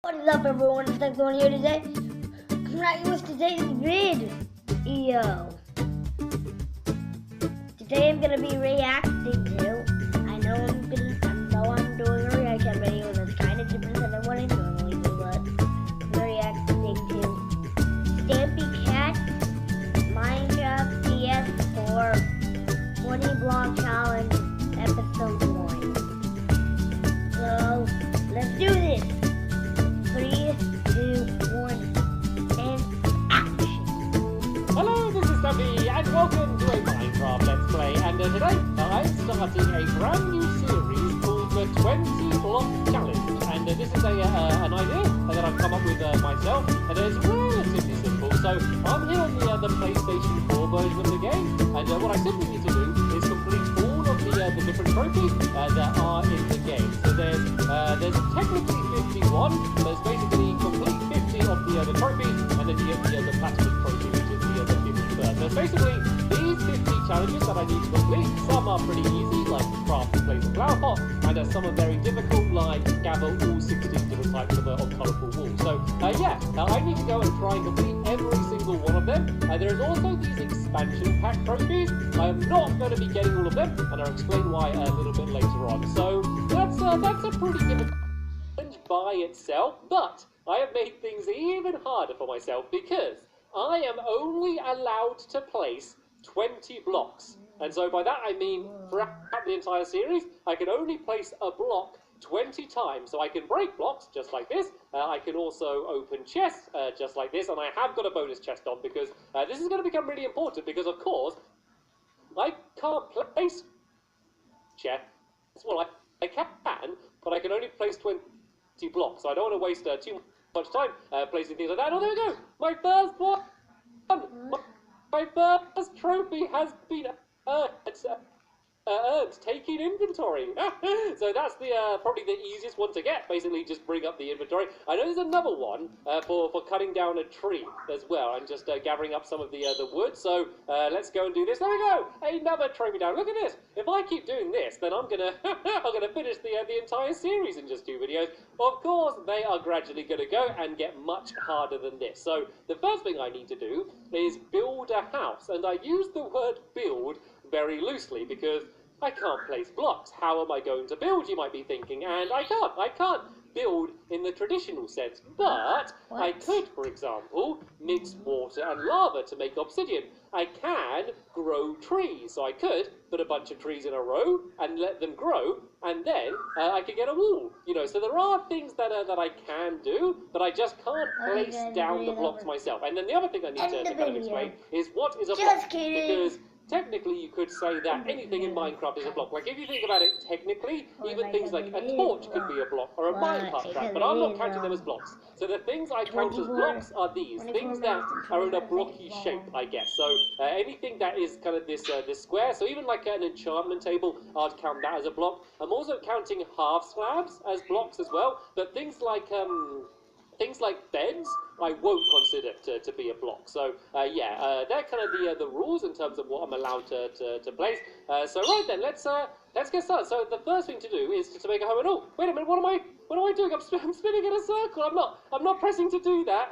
What is up, everyone? It's Stampy here today. Coming at you with today's video. Today I'm gonna be reacting to. I know I'm doing a reaction video that's kind of different than what I normally do, but I'm reacting to Stampy Cat Minecraft PS4 20 Block Challenge Episode 1. So let's do this. 3, 2, 1, and action! Hello, this is Stampy, and welcome to a Minecraft Let's Play. And today, I'm starting a brand new series called the 20 Block Challenge. And this is an idea that I've come up with myself, and it's relatively simple. So I'm here on the PlayStation 4 version of the game, and what I simply need to do is complete all of the different trophies that are in the game. So there's technically 51. There's basically complete 50 of the trophies, and then the platinum trophy, which is the 53rd. There's basically these 50 challenges that I need to complete. Some are pretty easy, like craft and place a flower pot, and some are very difficult, like gather all 16 different types of colourful wool. So I need to go and try and complete every single one of them. There's also these expansion pack trophies. I am not going to be getting all of them, and I'll explain why a little bit later on. So that's a pretty difficult challenge by itself, but I have made things even harder for myself because I am only allowed to place 20 blocks. And so by that I mean throughout the entire series, I can only place a block 20 times. So I can break blocks just like this. I can also open chests just like this. And I have got a bonus chest on because this is going to become really important because, of course, I can't place chests. Well, I can, but I can only place 20 blocks. So I don't want to waste too much time placing things like that. Oh, there we go! My first one! My first trophy has been earned. Taking inventory. So that's probably the easiest one to get. Basically, just bring up the inventory. I know there's another one for cutting down a tree as well, and just gathering up some of the wood. So let's go and do this. There we go. Another trophy down. Look at this. If I keep doing this, then I'm gonna finish the entire series in just 2 videos. Of course, they are gradually gonna go and get much harder than this. So the first thing I need to do is build a house, and I use the word build very loosely because I can't place blocks. How am I going to build, you might be thinking? And I can't build in the traditional sense, but I could, for example, mix water and lava to make obsidian. I can grow trees, so I could put a bunch of trees in a row and let them grow, and then I could get a wall. So there are things that I can do, but I just can't place down the blocks myself. And then the other thing I need to kind of explain is what is a block, because technically, you could say that anything in Minecraft is a block. Like, if you think about it, technically, even things like a torch could be a block, or a minecart track, but I'm not counting them as blocks. So the things I count as blocks are these, things that are in a blocky shape, I guess. So anything that is kind of this square, so even like an enchantment table, I'd count that as a block. I'm also counting half slabs as blocks as well, but things like beds, I won't consider to be a block. So they're kind of the rules in terms of what I'm allowed to place. So right then, let's get started. So the first thing to do is to make a home. And oh, wait a minute, what am I doing? I'm spinning in a circle. I'm not pressing to do that.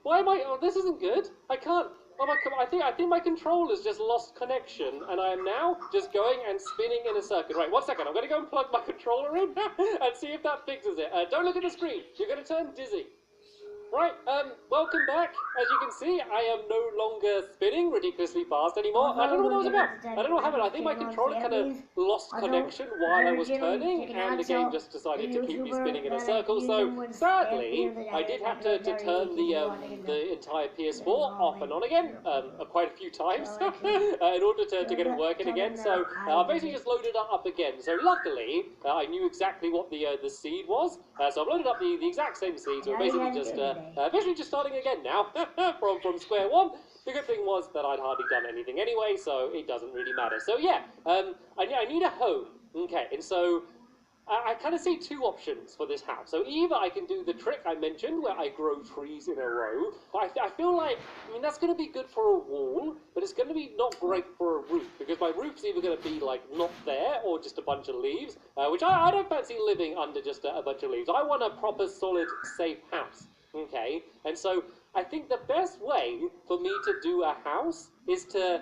Why am I? Oh, this isn't good. I can't. Oh my God! I think my controller's just lost connection, and I am now just going and spinning in a circle. Right, 1 second. I'm going to go and plug my controller in and see if that fixes it. Don't look at the screen. You're going to turn dizzy. Right, welcome back. As you can see, I am no longer spinning ridiculously fast anymore. I don't know what that was about. I don't know what happened. I think my controller kind of lost connection while I was turning, and the game just decided to keep me spinning in a circle. So, sadly, I did have to turn the entire PS4 off and on again quite a few times in order to get it working again. So, I basically just loaded it up again. So, luckily, I knew exactly what the seed was. So, I've loaded up the exact same seed. So, basically just starting again now from square one. The good thing was that I'd hardly done anything anyway, so it doesn't really matter. So yeah, I need a home. Okay, and so I kind of see two options for this house. So either I can do the trick I mentioned, where I grow trees in a row, but I feel like, I mean, that's going to be good for a wall, but it's going to be not great for a roof, because my roof's either going to be, like, not there, or just a bunch of leaves, which I don't fancy living under just a bunch of leaves. I want a proper, solid, safe house, okay? And so I think the best way for me to do a house is to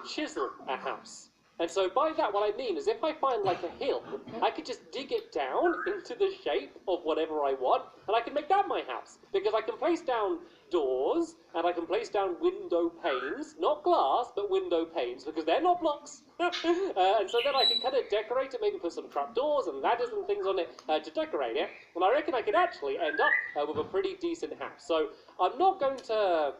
chisel a house. And so by that, what I mean is if I find like a hill, I could just dig it down into the shape of whatever I want, and I can make that my house. Because I can place down doors, and I can place down window panes, not glass, but window panes, because they're not blocks. And so then I can kind of decorate it, maybe put some trapdoors and ladders and things on it to decorate it. And I reckon I could actually end up with a pretty decent house. So I'm not going to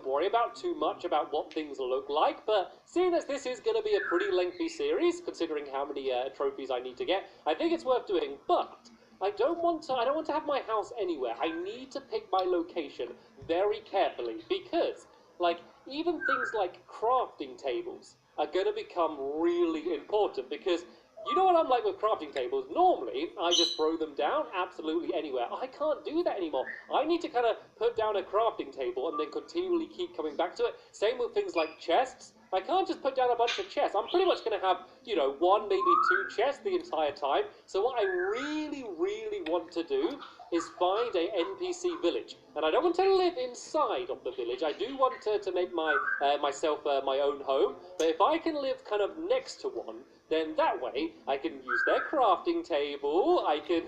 worry about too much about what things look like, but seeing as this is going to be a pretty lengthy series, considering how many trophies I need to get, I think it's worth doing. But I don't want to have my house anywhere. I need to pick my location very carefully, because like even things like crafting tables are going to become really important, because you know what I'm like with crafting tables? Normally, I just throw them down absolutely anywhere. I can't do that anymore. I need to kind of put down a crafting table and then continually keep coming back to it. Same with things like chests. I can't just put down a bunch of chests. I'm pretty much going to have, you know, 1, maybe 2 chests the entire time. So what I really, really want to do is find a NPC village. And I don't want to live inside of the village. I do want to make myself my own home. But if I can live kind of next to one, then that way I can use their crafting table, I can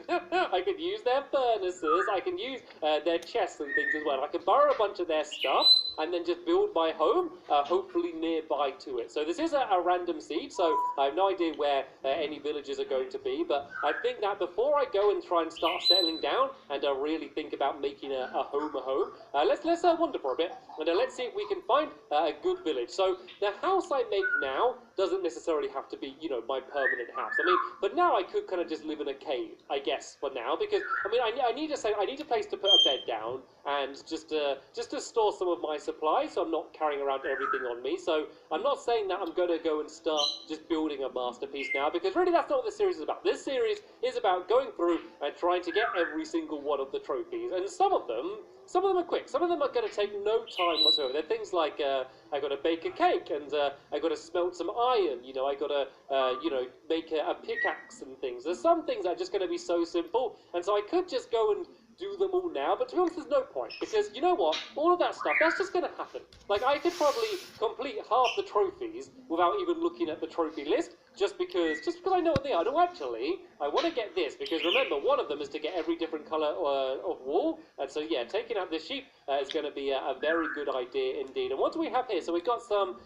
use their furnaces, I can use their chests and things as well. I can borrow a bunch of their stuff and then just build my home, hopefully nearby to it. So this is a random seed, so I have no idea where any villages are going to be, but I think that before I go and try and start settling down and really think about making a home, let's wander for a bit, and let's see if we can find a good village. So the house I make now doesn't necessarily have to be, you know, my permanent house. I mean, but now I could kind of just live in a cave, I guess, for now, because I mean, I need a place to put a bed down and just to store some of my supplies, so I'm not carrying around everything on me. So I'm not saying that I'm going to go and start just building a masterpiece now, because really that's not what this series is about. This series is about going through and trying to get every single one of the trophies, and some of them are quick. Some of them are going to take no time whatsoever. They're things like I got to bake a cake, and I got to smelt some iron. You know, I got to make a pickaxe and things. There's some things that are just going to be so simple, and so I could just go and do them all now, but to be honest, there's no point, because you know what? All of that stuff, that's just going to happen. Like, I could probably complete half the trophies without even looking at the trophy list, just because I know what they are. No, actually, I want to get this, because remember, one of them is to get every different colour of wool, and so yeah, taking out this sheep is going to be a very good idea indeed. And what do we have here? So we've got some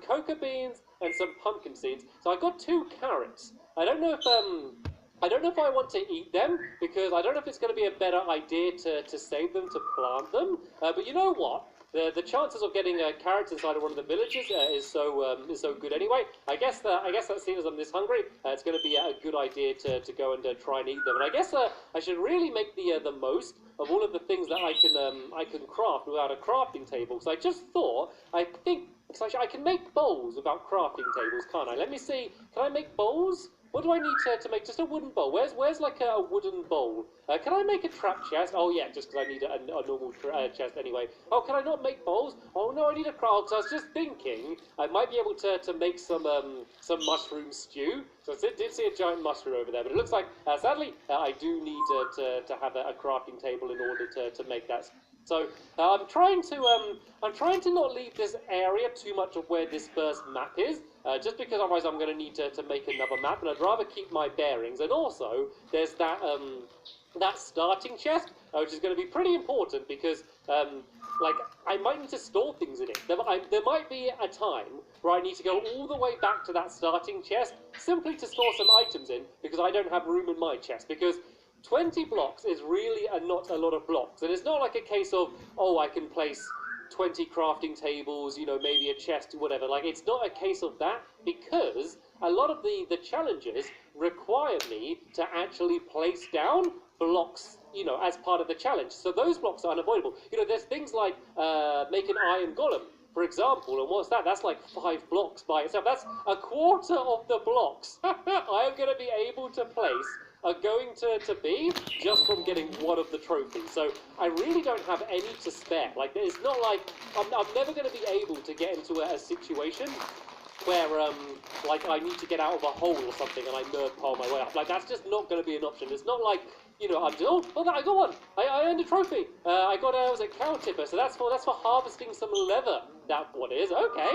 cocoa beans and some pumpkin seeds. So I've got 2 carrots. I don't know if I want to eat them, because I don't know if it's going to be a better idea to save them, to plant them. But you know what? The chances of getting carrots inside of one of the villages is so good anyway. I guess that seeing as I'm this hungry, it's going to be a good idea to go and try and eat them. And I guess I should really make the most of all of the things that I can craft without a crafting table. So I just thought, I think, I can make bowls without crafting tables, can't I? Let me see. Can I make bowls? What do I need to make? Just a wooden bowl. Where's like a wooden bowl? Can I make a trap chest? Oh yeah, just because I need a normal chest anyway. Oh, can I not make bowls? Oh no, I need a craft. So I was just thinking I might be able to make some mushroom stew. So I did see a giant mushroom over there, but it looks like sadly I do need to have a crafting table in order to make that. So I'm trying to not leave this area too much of where this first map is, just because otherwise I'm going to need to make another map, and I'd rather keep my bearings. And also, there's that starting chest, which is going to be pretty important, because like I might need to store things in it. There might be a time where I need to go all the way back to that starting chest simply to store some items in, because I don't have room in my chest, because 20 blocks is really not a lot of blocks, and it's not like a case of, oh, I can place 20 crafting tables, you know, maybe a chest, whatever. Like, it's not a case of that, because a lot of the challenges require me to actually place down blocks, you know, as part of the challenge. So those blocks are unavoidable. You know, there's things like make an iron golem, for example, and what's that? That's like 5 blocks by itself. That's a quarter of the blocks I am going to be able to place are going to be just from getting one of the trophies. So I really don't have any to spare. Like, it's not like I'm never going to be able to get into a situation where, like, I need to get out of a hole or something and I nerd pile my way up. Like, that's just not going to be an option. It's not like, you know, I'm just, oh, I got one. I earned a trophy. I got was a cow tipper, so that's for harvesting some leather. That one is okay.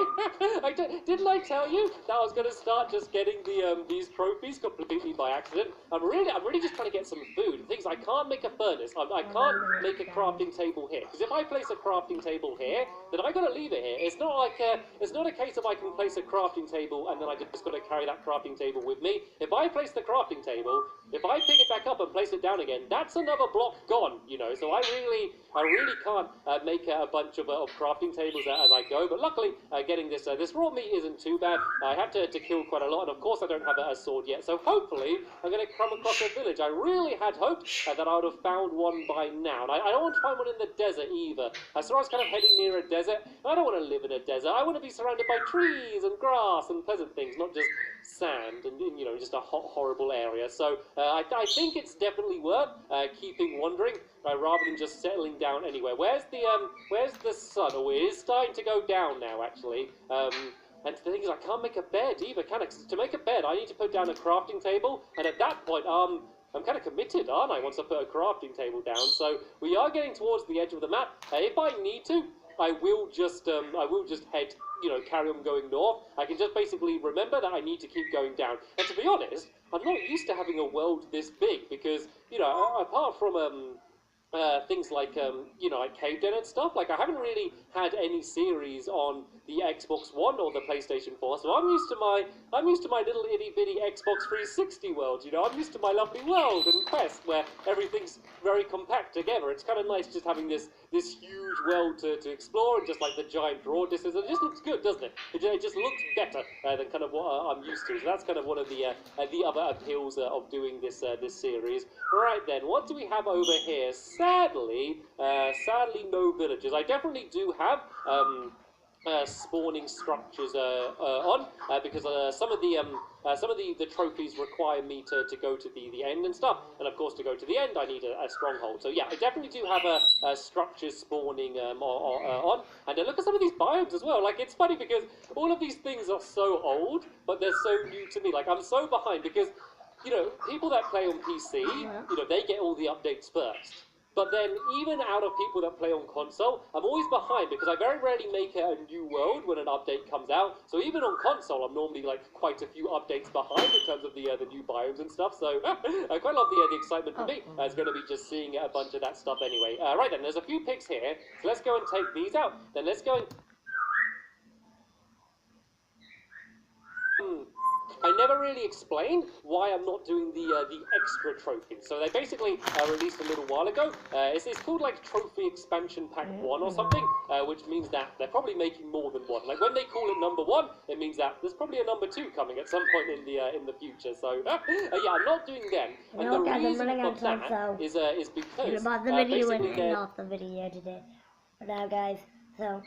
Didn't I tell you that I was going to start just getting the these trophies completely by accident? I'm really just trying to get some food. The thing is, I can't make a furnace. I can't make a crafting table here, because if I place a crafting table here, then I got to leave it here. It's not like it's not a case of I can place a crafting table and then I just got to carry that crafting table with me. If I place the crafting table, if I pick it back up and place it down again, that's another block gone, you know. So I really can't make a bunch of crafting tables as I go. But luckily, getting this this raw meat isn't too bad. I have to kill quite a lot, and of course I don't have a sword yet. So hopefully I'm going to come across a village. I really had hoped that I would have found one by now. And I don't want to find one in the desert either. So I was kind of heading near a desert. I don't want to live in a desert. I want to be surrounded by trees and grass and pleasant things, not just sand and, you know, just a hot, horrible area. So I think it's definitely worth keeping wandering rather than just settling down anywhere. Where's the sun? Oh, it is starting to go down now, actually. And the thing is, I can't make a bed either, can I? 'Cause to make a bed, I need to put down a crafting table, and at that point, I'm kind of committed, aren't I, once I put a crafting table down? So we are getting towards the edge of the map. If I need to, I will just head, you know, carry on going north. I can just basically remember that I need to keep going down. And to be honest, I'm not used to having a world this big because, you know, apart from things like, you know, like Cave Den and stuff, like I haven't really had any series on the Xbox One or the PlayStation 4, so I'm used to my little itty bitty Xbox 360 world, you know. I'm used to my lovely world and quest where everything's very compact together. It's kind of nice just having this huge world to explore, and just like the giant draw distance. It just looks good, doesn't it? It just looks better than kind of what I'm used to. So that's kind of one of the other appeals of doing this series. Right then, what do we have over here? Sadly, no villagers. I definitely do have spawning structures on because some of the trophies require me to go to the end and stuff, and of course to go to the end I need a stronghold. So yeah, I definitely do have structures spawning on. And look at some of these biomes as well. Like, it's funny because all of these things are so old, but they're so new to me. Like, I'm so behind because, you know, people that play on PC, you know, they get all the updates first. But then, even out of people that play on console, I'm always behind because I very rarely make a new world when an update comes out. So even on console, I'm normally like quite a few updates behind in terms of the new biomes and stuff. So I quite love the excitement for me. It's going to be just seeing a bunch of that stuff anyway. Right then, there's a few pigs here. So let's go and take these out. Then let's go and... I never really explained why I'm not doing the extra trophies. So they basically released a little while ago. It's called like Trophy Expansion Pack 1 or something, which means that they're probably making more than one. Like when they call it number 1, it means that there's probably a number 2 coming at some point in the future. So yeah, I'm not doing them. And the reason for that is because about the video and not the video today. But now, guys, so.